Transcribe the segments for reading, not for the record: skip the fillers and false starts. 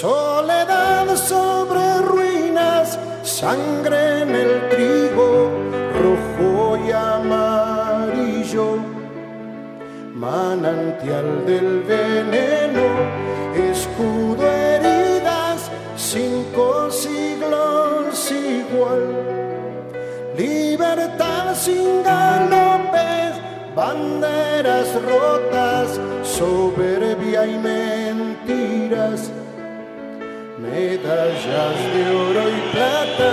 Soledad sobre ruinas, sangre en el trigo, rojo y amarillo, manantial del veneno, escudo, heridas, 5 siglos igual, libertad sin galopes, banderas rotas, soberbia y mentiras, medallas de oro y plata,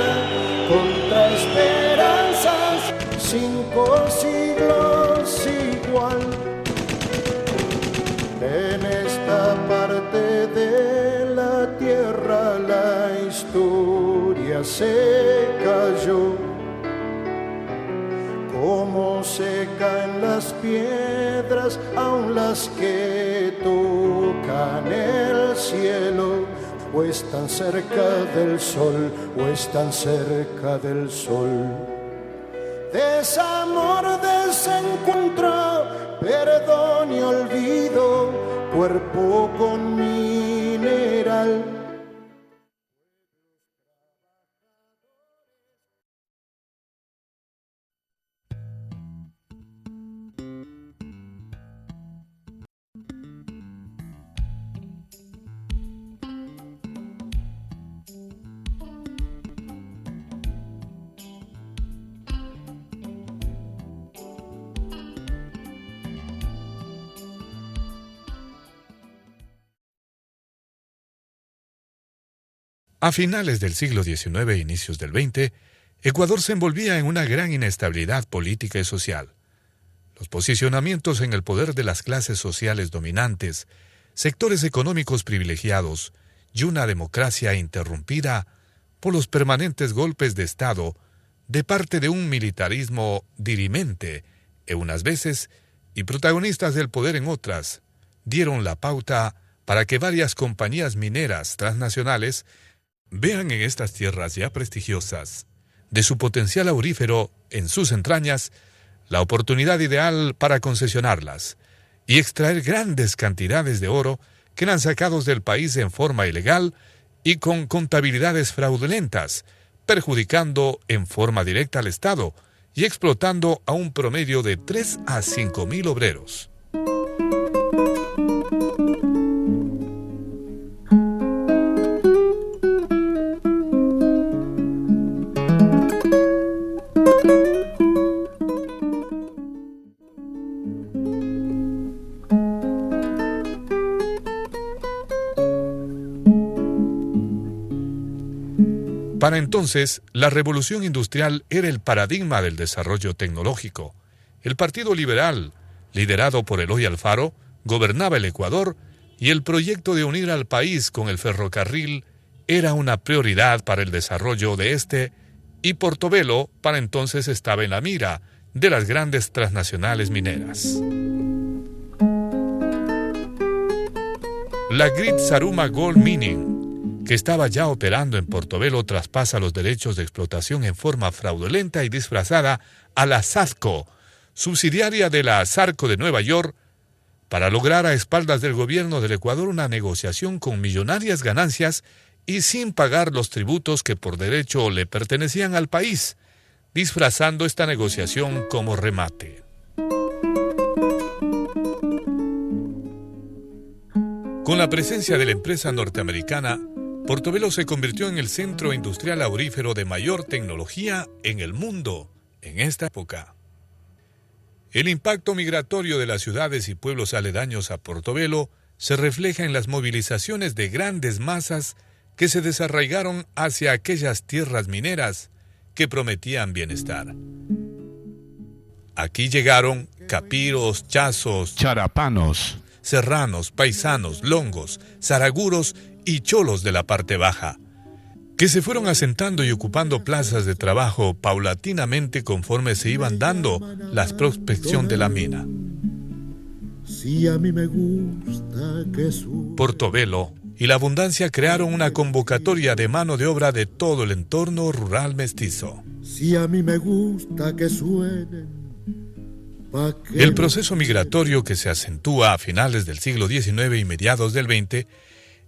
contra esperanzas, 5 siglos igual. En esta parte de la tierra la historia se cayó, como se caen las piedras, aun las que tocan el cielo, o están cerca del sol, o están cerca del sol. Desamor, desencuentro, perdón y olvido, cuerpo con mineral. A finales del siglo XIX e inicios del XX, Ecuador se envolvía en una gran inestabilidad política y social. Los posicionamientos en el poder de las clases sociales dominantes, sectores económicos privilegiados y una democracia interrumpida por los permanentes golpes de Estado de parte de un militarismo dirimente en unas veces y protagonistas del poder en otras, dieron la pauta para que varias compañías mineras transnacionales vean en estas tierras ya prestigiosas, de su potencial aurífero en sus entrañas, la oportunidad ideal para concesionarlas y extraer grandes cantidades de oro que eran sacados del país en forma ilegal y con contabilidades fraudulentas, perjudicando en forma directa al Estado y explotando a un promedio de 3 a 5 mil obreros. Para entonces, la revolución industrial era el paradigma del desarrollo tecnológico. El Partido Liberal, liderado por Eloy Alfaro, gobernaba el Ecuador y el proyecto de unir al país con el ferrocarril era una prioridad para el desarrollo de este, y Portobelo para entonces estaba en la mira de las grandes transnacionales mineras. La Great Saruma Gold Mining, que estaba ya operando en Portobelo, traspasa los derechos de explotación en forma fraudulenta y disfrazada a la SASCO, subsidiaria de la Sarco de Nueva York, para lograr a espaldas del gobierno del Ecuador una negociación con millonarias ganancias y sin pagar los tributos que por derecho le pertenecían al país, disfrazando esta negociación como remate. Con la presencia de la empresa norteamericana, Portobelo se convirtió en el centro industrial aurífero de mayor tecnología en el mundo en esta época. El impacto migratorio de las ciudades y pueblos aledaños a Portobelo se refleja en las movilizaciones de grandes masas que se desarraigaron hacia aquellas tierras mineras que prometían bienestar. Aquí llegaron capiros, chazos, charapanos, serranos, paisanos, longos, zaraguros y cholos de la parte baja, que se fueron asentando y ocupando plazas de trabajo paulatinamente conforme se iban dando la prospección de la mina. Portobelo y la abundancia crearon una convocatoria de mano de obra de todo el entorno rural mestizo. El proceso migratorio que se acentúa a finales del siglo XIX y mediados del XX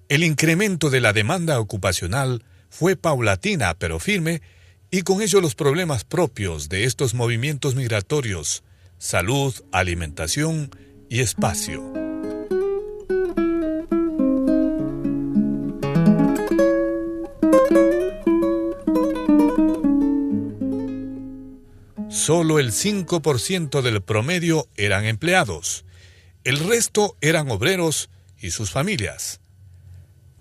El incremento de la demanda ocupacional fue paulatina pero firme, y con ello los problemas propios de estos movimientos migratorios: salud, alimentación y espacio. Solo el 5% del promedio eran empleados. El resto eran obreros y sus familias.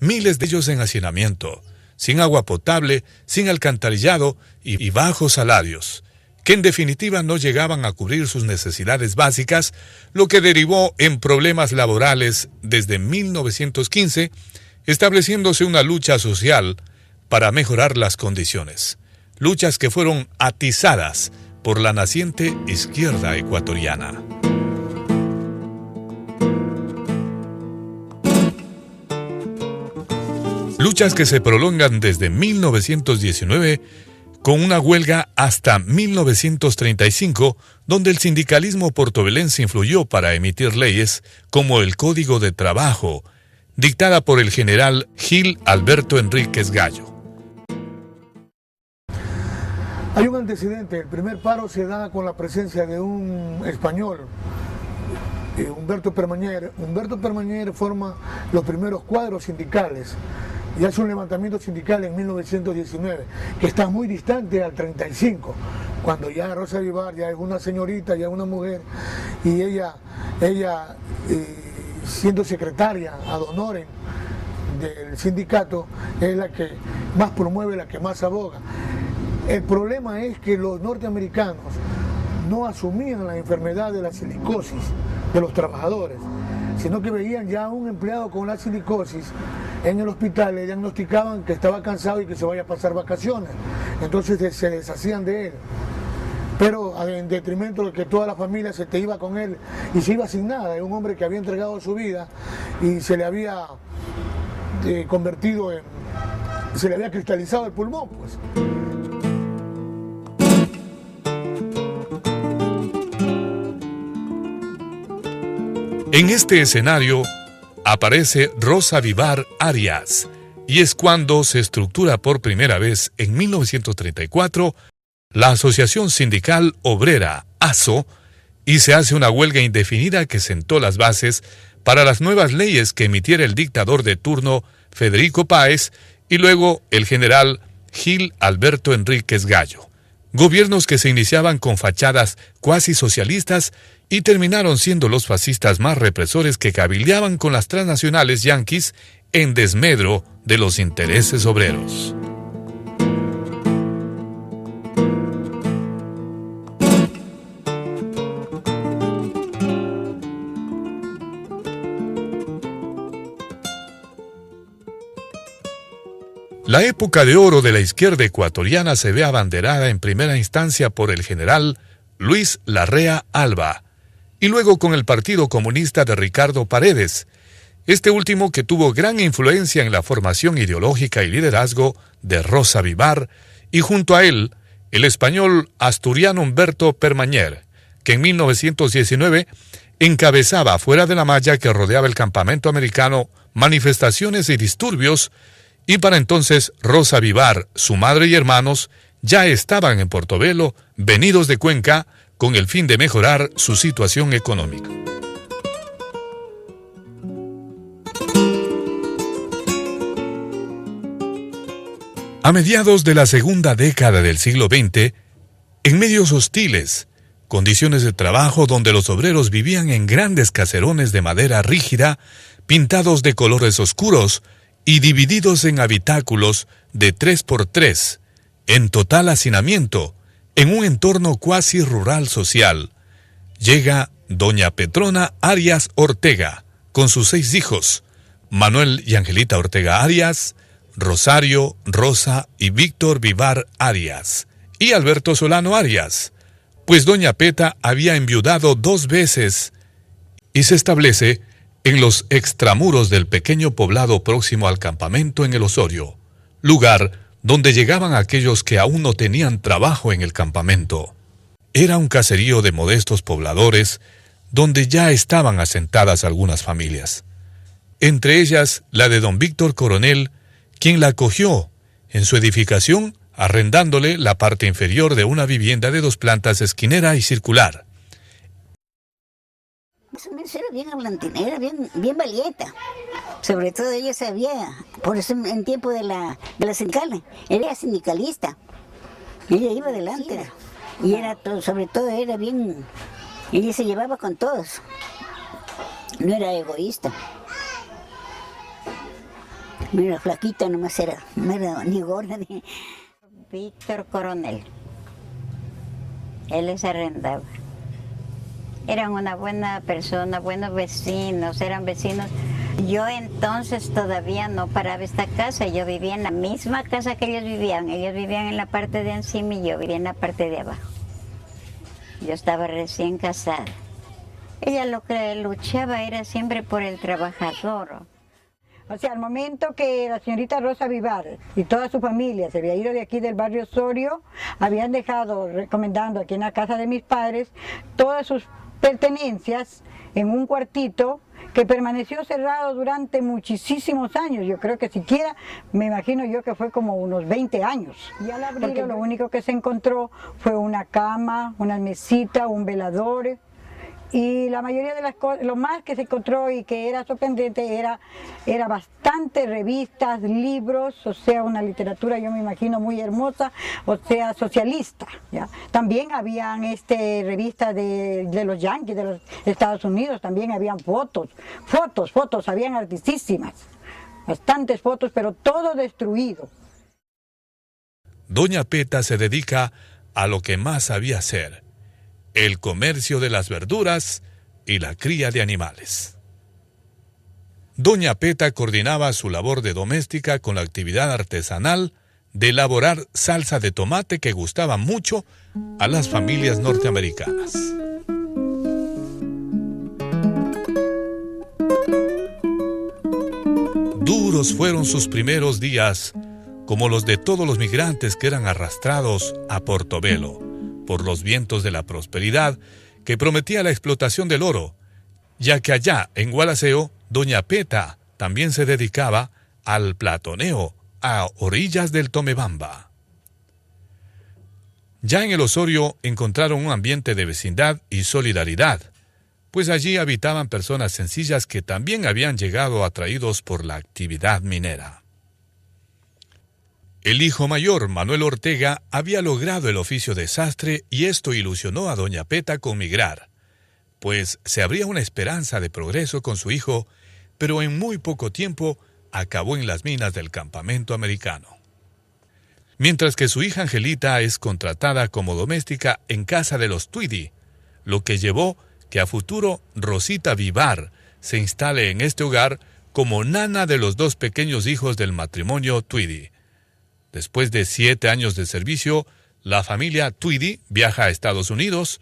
Miles de ellos en hacinamiento, sin agua potable, sin alcantarillado y bajos salarios, que en definitiva no llegaban a cubrir sus necesidades básicas, lo que derivó en problemas laborales desde 1915, estableciéndose una lucha social para mejorar las condiciones. Luchas que fueron atizadas por la naciente izquierda ecuatoriana. Luchas que se prolongan desde 1919 con una huelga hasta 1935, donde el sindicalismo portobelense influyó para emitir leyes como el Código de Trabajo, dictada por el general Gil Alberto Enríquez Gallo. Hay un antecedente. El primer paro se da con la presencia de un español, Humberto Permanyer. Humberto Permanyer forma los primeros cuadros sindicales y hace un levantamiento sindical en 1919, que está muy distante al 35, cuando ya Rosa Vivar ya es una señorita, ya es una mujer, y ella siendo secretaria ad honorem del sindicato, es la que más promueve, la que más aboga. El problema es que los norteamericanos no asumían la enfermedad de la silicosis de los trabajadores, sino que veían ya a un empleado con la silicosis en el hospital, le diagnosticaban que estaba cansado y que se vaya a pasar vacaciones. Entonces se deshacían de él. Pero en detrimento de que toda la familia se te iba con él y se iba sin nada. Es un hombre que había entregado su vida y se le había se le había cristalizado el pulmón, pues. En este escenario aparece Rosa Vivar Arias, y es cuando se estructura por primera vez en 1934 la Asociación Sindical Obrera, ASO, y se hace una huelga indefinida que sentó las bases para las nuevas leyes que emitiera el dictador de turno Federico Páez y luego el general Gil Alberto Enríquez Gallo. Gobiernos que se iniciaban con fachadas cuasi socialistas y terminaron siendo los fascistas más represores que cabildeaban con las transnacionales yanquis en desmedro de los intereses obreros. La época de oro de la izquierda ecuatoriana se ve abanderada en primera instancia por el general Luis Larrea Alba y luego con el Partido Comunista de Ricardo Paredes, este último que tuvo gran influencia en la formación ideológica y liderazgo de Rosa Vivar, y junto a él el español asturiano Humberto Permanyer, que en 1919 encabezaba fuera de la malla que rodeaba el campamento americano manifestaciones y disturbios. Y para entonces Rosa Vivar, su madre y hermanos ya estaban en Portobelo, venidos de Cuenca, con el fin de mejorar su situación económica. A mediados de la segunda década del siglo XX, en medios hostiles, condiciones de trabajo donde los obreros vivían en grandes caserones de madera rígida, pintados de colores oscuros, y divididos en habitáculos de 3x3, en total hacinamiento, en un entorno cuasi rural social, llega doña Petrona Arias Ortega, con sus 6 hijos, Manuel y Angelita Ortega Arias, Rosario, Rosa y Víctor Vivar Arias, y Alberto Solano Arias, pues doña Peta había enviudado 2 veces, y se establece en los extramuros del pequeño poblado próximo al campamento en el Osorio, lugar donde llegaban aquellos que aún no tenían trabajo en el campamento. Era un caserío de modestos pobladores donde ya estaban asentadas algunas familias. entre ellas la de don Víctor Coronel, quien la acogió en su edificación, arrendándole la parte inferior de una vivienda de 2 plantas esquinera y circular. Era bien hablantinera, bien valienta. Sobre todo ella sabía, por eso en tiempo de la sindical, era sindicalista. Ella iba adelante. Y era todo, sobre todo era bien, ella se llevaba con todos. No era egoísta. No era flaquita, nomás era, no era ni gorda ni... Víctor Coronel. Él les arrendaba. Eran una buena persona, buenos vecinos, eran vecinos. Yo entonces todavía no paraba esta casa, yo vivía en la misma casa que ellos vivían. Ellos vivían en la parte de encima y yo vivía en la parte de abajo. Yo estaba recién casada. Ella lo que luchaba era siempre por el trabajador. O sea, al momento que la señorita Rosa Vivar y toda su familia se había ido de aquí del barrio Osorio, habían dejado, recomendando aquí en la casa de mis padres, todas sus pertenencias en un cuartito que permaneció cerrado durante muchísimos años. Yo creo que siquiera, me imagino yo que fue como unos 20 años. Y al abrirlo lo único que se encontró fue una cama, una mesita, un velador. Y la mayoría de las cosas, lo más que se encontró y que era sorprendente era bastante revistas, libros, o sea, una literatura, yo me imagino, muy hermosa, o sea, socialista, ¿ya? También habían revistas de los yanquis, de los Estados Unidos, también habían fotos, habían artísimas, bastantes fotos, pero todo destruido. Doña Peta se dedica a lo que más sabía hacer: el comercio de las verduras y la cría de animales. Doña Peta coordinaba su labor de doméstica con la actividad artesanal de elaborar salsa de tomate que gustaba mucho a las familias norteamericanas. Duros fueron sus primeros días, como los de todos los migrantes que eran arrastrados a Portobelo por los vientos de la prosperidad que prometía la explotación del oro, ya que allá en Gualaceo, doña Peta también se dedicaba al platoneo a orillas del Tomebamba. Ya en el Osorio encontraron un ambiente de vecindad y solidaridad, pues allí habitaban personas sencillas que también habían llegado atraídos por la actividad minera. El hijo mayor, Manuel Ortega, había logrado el oficio de sastre y esto ilusionó a doña Peta con migrar, pues se abría una esperanza de progreso con su hijo, pero en muy poco tiempo acabó en las minas del campamento americano. Mientras que su hija Angelita es contratada como doméstica en casa de los Tweedy, lo que llevó que a futuro Rosita Vivar se instale en este hogar como nana de los 2 pequeños hijos del matrimonio Tweedy. Después de 7 años de servicio, la familia Tweedy viaja a Estados Unidos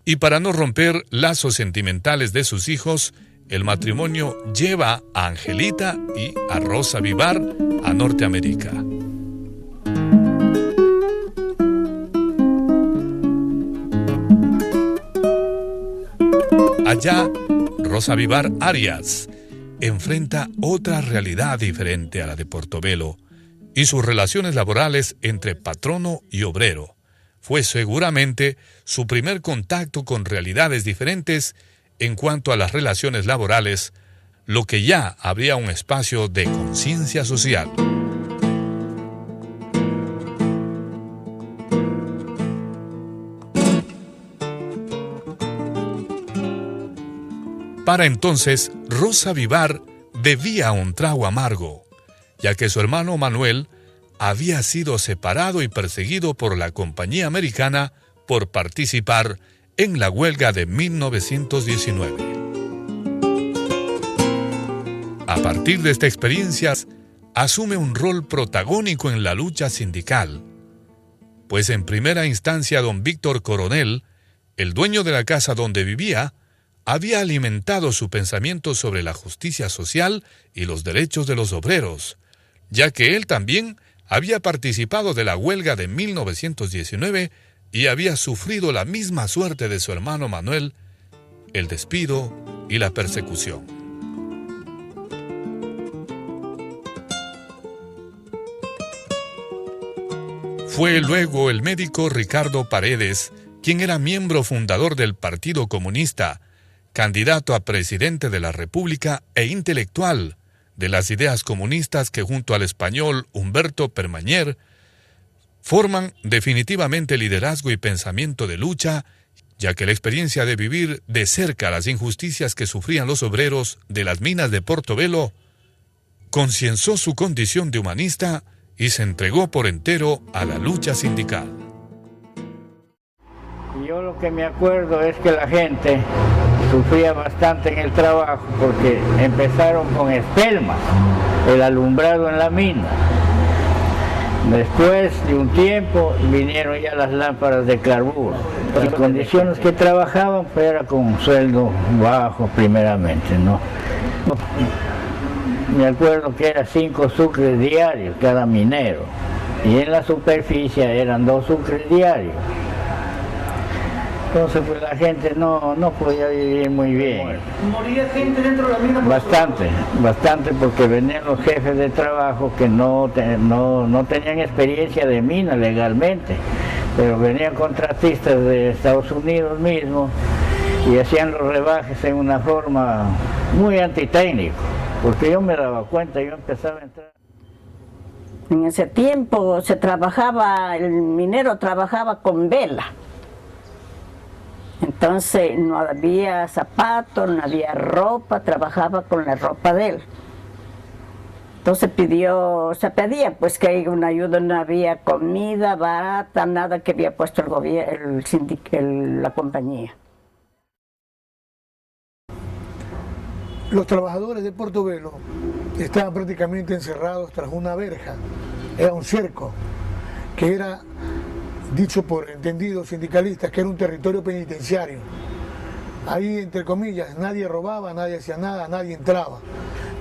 y para no romper lazos sentimentales de sus hijos, el matrimonio lleva a Angelita y a Rosa Vivar a Norteamérica. Allá, Rosa Vivar Arias enfrenta otra realidad diferente a la de Portobelo, y sus relaciones laborales entre patrono y obrero fue seguramente su primer contacto con realidades diferentes en cuanto a las relaciones laborales, lo que ya abría un espacio de conciencia social. Para entonces, Rosa Vivar bebía un trago amargo, ya que su hermano Manuel había sido separado y perseguido por la compañía americana por participar en la huelga de 1919. A partir de esta experiencia, asume un rol protagónico en la lucha sindical, pues en primera instancia don Víctor Coronel, el dueño de la casa donde vivía, había alimentado su pensamiento sobre la justicia social y los derechos de los obreros, ya que él también había participado de la huelga de 1919 y había sufrido la misma suerte de su hermano Manuel, el despido y la persecución. Fue luego el médico Ricardo Paredes, quien era miembro fundador del Partido Comunista, candidato a presidente de la República e intelectual de las ideas comunistas, que junto al español Humberto Permañer forman definitivamente liderazgo y pensamiento de lucha, ya que la experiencia de vivir de cerca las injusticias que sufrían los obreros de las minas de Portobelo concienzó su condición de humanista y se entregó por entero a la lucha sindical. Yo lo que me acuerdo es que la gente sufría bastante en el trabajo porque empezaron con espelmas, el alumbrado en la mina. Después de un tiempo vinieron ya las lámparas de carburo. Las condiciones que trabajaban pues era con un sueldo bajo primeramente, ¿no? Me acuerdo que era 5 sucres diarios cada minero y en la superficie eran 2 sucres diarios. Entonces pues la gente no podía vivir muy bien. ¿Moría gente dentro de la mina? Bastante porque venían los jefes de trabajo que no tenían experiencia de mina legalmente, pero venían contratistas de Estados Unidos mismo y hacían los rebajes en una forma muy antitécnico, porque yo me daba cuenta, yo empezaba a entrar. En ese tiempo el minero trabajaba con vela. Entonces no había zapatos, no había ropa, trabajaba con la ropa de él. Entonces se pedía pues que haya una ayuda, no había comida barata, nada que había puesto el gobierno, la compañía. Los trabajadores de Portobelo estaban prácticamente encerrados tras una verja, era un cerco, que era dicho por entendidos sindicalistas que era un territorio penitenciario. Ahí, entre comillas, nadie robaba, nadie hacía nada, nadie entraba.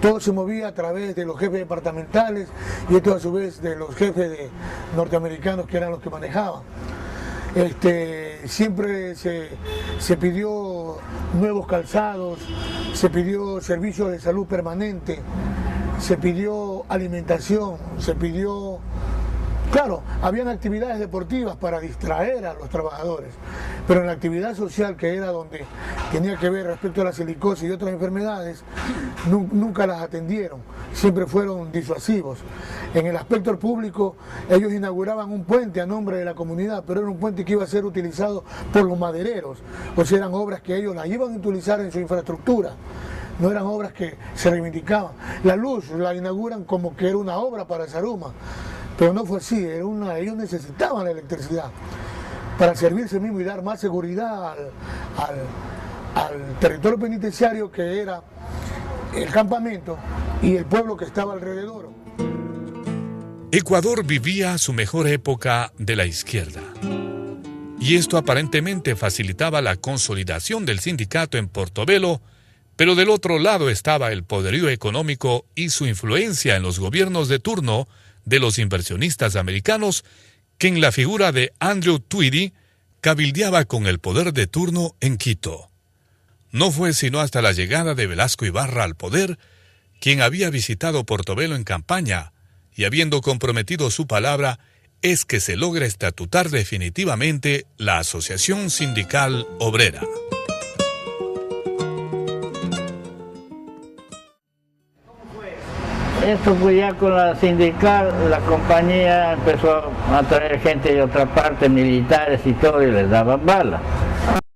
Todo se movía a través de los jefes departamentales y esto a su vez de los jefes norteamericanos que eran los que manejaban. Siempre se pidió nuevos calzados, se pidió servicios de salud permanente, se pidió alimentación, se pidió... Claro, habían actividades deportivas para distraer a los trabajadores, pero en la actividad social, que era donde tenía que ver respecto a la silicosis y otras enfermedades, nunca las atendieron, siempre fueron disuasivos. En el aspecto público, ellos inauguraban un puente a nombre de la comunidad, pero era un puente que iba a ser utilizado por los madereros, o sea, eran obras que ellos las iban a utilizar en su infraestructura. No eran obras que se reivindicaban. La luz la inauguran como que era una obra para Zaruma, pero no fue así, ellos necesitaban la electricidad para servirse mismo y dar más seguridad al territorio penitenciario, que era el campamento y el pueblo que estaba alrededor. Ecuador vivía su mejor época de la izquierda, y esto aparentemente facilitaba la consolidación del sindicato en Portobelo, pero del otro lado estaba el poderío económico y su influencia en los gobiernos de turno de los inversionistas americanos, que en la figura de Andrew Tweedy cabildeaba con el poder de turno en Quito. No fue sino hasta la llegada de Velasco Ibarra al poder, quien había visitado Portobelo en campaña, y habiendo comprometido su palabra, es que se logra estatutar definitivamente la Asociación Sindical Obrera. Esto pues ya con la sindical, la compañía empezó a traer gente de otra parte, militares y todo, y les daban bala.